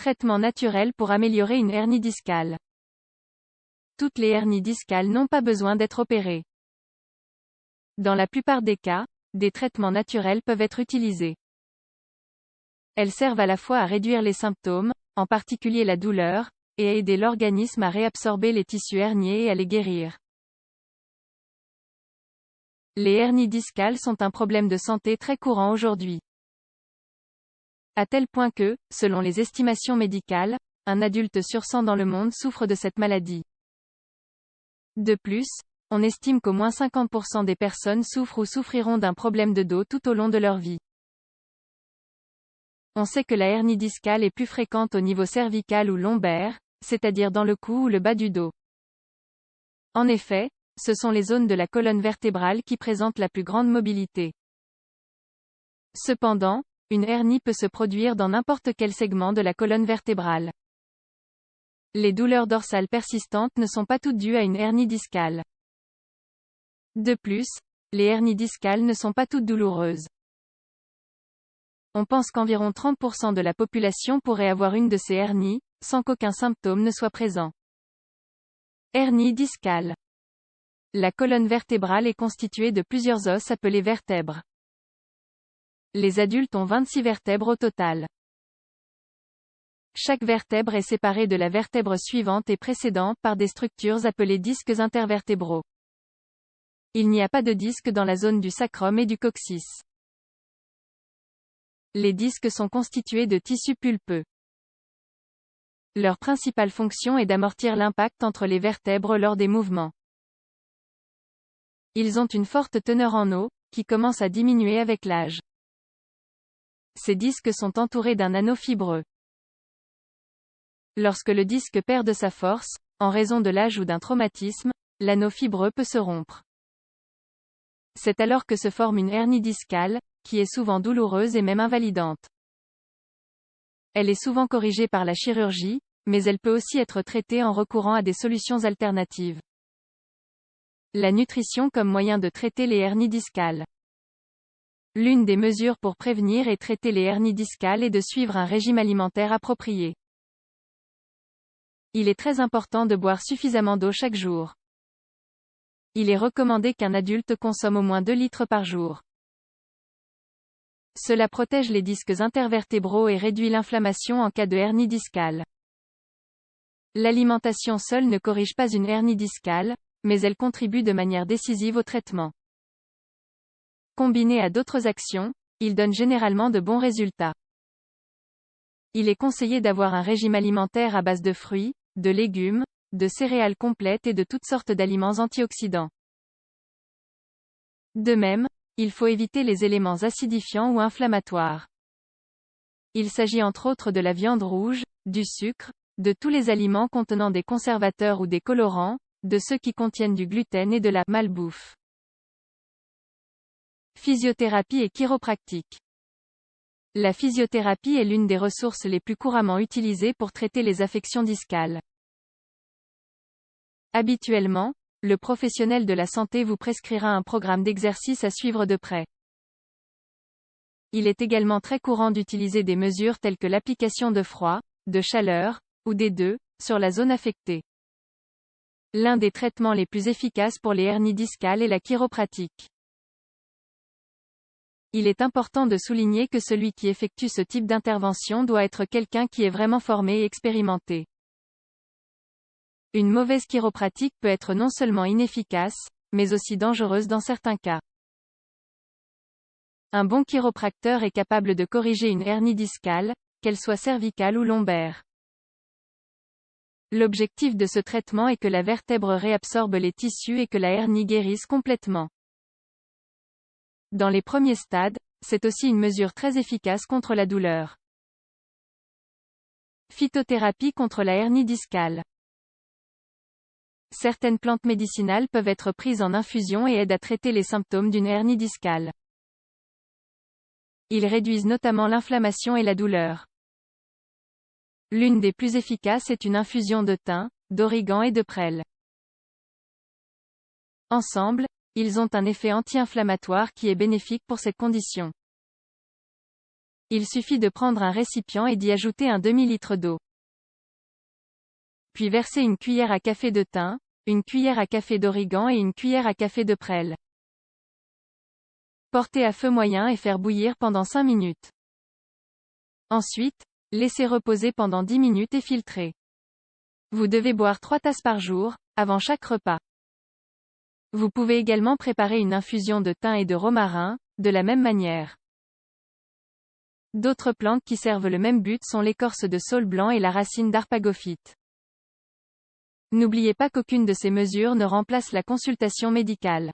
Traitement naturel pour améliorer une hernie discale. Toutes les hernies discales n'ont pas besoin d'être opérées. Dans la plupart des cas, des traitements naturels peuvent être utilisés. Elles servent à la fois à réduire les symptômes, en particulier la douleur, et à aider l'organisme à réabsorber les tissus herniés et à les guérir. Les hernies discales sont un problème de santé très courant aujourd'hui. À tel point que, selon les estimations médicales, un adulte sur 100 dans le monde souffre de cette maladie. De plus, on estime qu'au moins 50% des personnes souffrent ou souffriront d'un problème de dos tout au long de leur vie. On sait que la hernie discale est plus fréquente au niveau cervical ou lombaire, c'est-à-dire dans le cou ou le bas du dos. En effet, ce sont les zones de la colonne vertébrale qui présentent la plus grande mobilité. Cependant, une hernie peut se produire dans n'importe quel segment de la colonne vertébrale. Les douleurs dorsales persistantes ne sont pas toutes dues à une hernie discale. De plus, les hernies discales ne sont pas toutes douloureuses. On pense qu'environ 30% de la population pourrait avoir une de ces hernies, sans qu'aucun symptôme ne soit présent. Hernie discale. La colonne vertébrale est constituée de plusieurs os appelés vertèbres. Les adultes ont 26 vertèbres au total. Chaque vertèbre est séparée de la vertèbre suivante et précédente par des structures appelées disques intervertébraux. Il n'y a pas de disque dans la zone du sacrum et du coccyx. Les disques sont constitués de tissus pulpeux. Leur principale fonction est d'amortir l'impact entre les vertèbres lors des mouvements. Ils ont une forte teneur en eau, qui commence à diminuer avec l'âge. Ces disques sont entourés d'un anneau fibreux. Lorsque le disque perd de sa force, en raison de l'âge ou d'un traumatisme, l'anneau fibreux peut se rompre. C'est alors que se forme une hernie discale, qui est souvent douloureuse et même invalidante. Elle est souvent corrigée par la chirurgie, mais elle peut aussi être traitée en recourant à des solutions alternatives. La nutrition comme moyen de traiter les hernies discales. L'une des mesures pour prévenir et traiter les hernies discales est de suivre un régime alimentaire approprié. Il est très important de boire suffisamment d'eau chaque jour. Il est recommandé qu'un adulte consomme au moins 2 litres par jour. Cela protège les disques intervertébraux et réduit l'inflammation en cas de hernie discale. L'alimentation seule ne corrige pas une hernie discale, mais elle contribue de manière décisive au traitement. Combiné à d'autres actions, il donne généralement de bons résultats. Il est conseillé d'avoir un régime alimentaire à base de fruits, de légumes, de céréales complètes et de toutes sortes d'aliments antioxydants. De même, il faut éviter les éléments acidifiants ou inflammatoires. Il s'agit entre autres de la viande rouge, du sucre, de tous les aliments contenant des conservateurs ou des colorants, de ceux qui contiennent du gluten et de la malbouffe. Physiothérapie et chiropractique. La physiothérapie est l'une des ressources les plus couramment utilisées pour traiter les affections discales. Habituellement, le professionnel de la santé vous prescrira un programme d'exercice à suivre de près. Il est également très courant d'utiliser des mesures telles que l'application de froid, de chaleur, ou des deux, sur la zone affectée. L'un des traitements les plus efficaces pour les hernies discales est la chiropratique. Il est important de souligner que celui qui effectue ce type d'intervention doit être quelqu'un qui est vraiment formé et expérimenté. Une mauvaise chiropratique peut être non seulement inefficace, mais aussi dangereuse dans certains cas. Un bon chiropracteur est capable de corriger une hernie discale, qu'elle soit cervicale ou lombaire. L'objectif de ce traitement est que la vertèbre réabsorbe les tissus et que la hernie guérisse complètement. Dans les premiers stades, c'est aussi une mesure très efficace contre la douleur. Phytothérapie contre la hernie discale. Certaines plantes médicinales peuvent être prises en infusion et aident à traiter les symptômes d'une hernie discale. Ils réduisent notamment l'inflammation et la douleur. L'une des plus efficaces est une infusion de thym, d'origan et de prêle. Ensemble, ils ont un effet anti-inflammatoire qui est bénéfique pour cette condition. Il suffit de prendre un récipient et d'y ajouter un demi-litre d'eau. Puis verser une cuillère à café de thym, une cuillère à café d'origan et une cuillère à café de prêle. Porter à feu moyen et faire bouillir pendant 5 minutes. Ensuite, laisser reposer pendant 10 minutes et filtrer. Vous devez boire 3 tasses par jour, avant chaque repas. Vous pouvez également préparer une infusion de thym et de romarin, de la même manière. D'autres plantes qui servent le même but sont l'écorce de saule blanc et la racine d'arpagophyte. N'oubliez pas qu'aucune de ces mesures ne remplace la consultation médicale.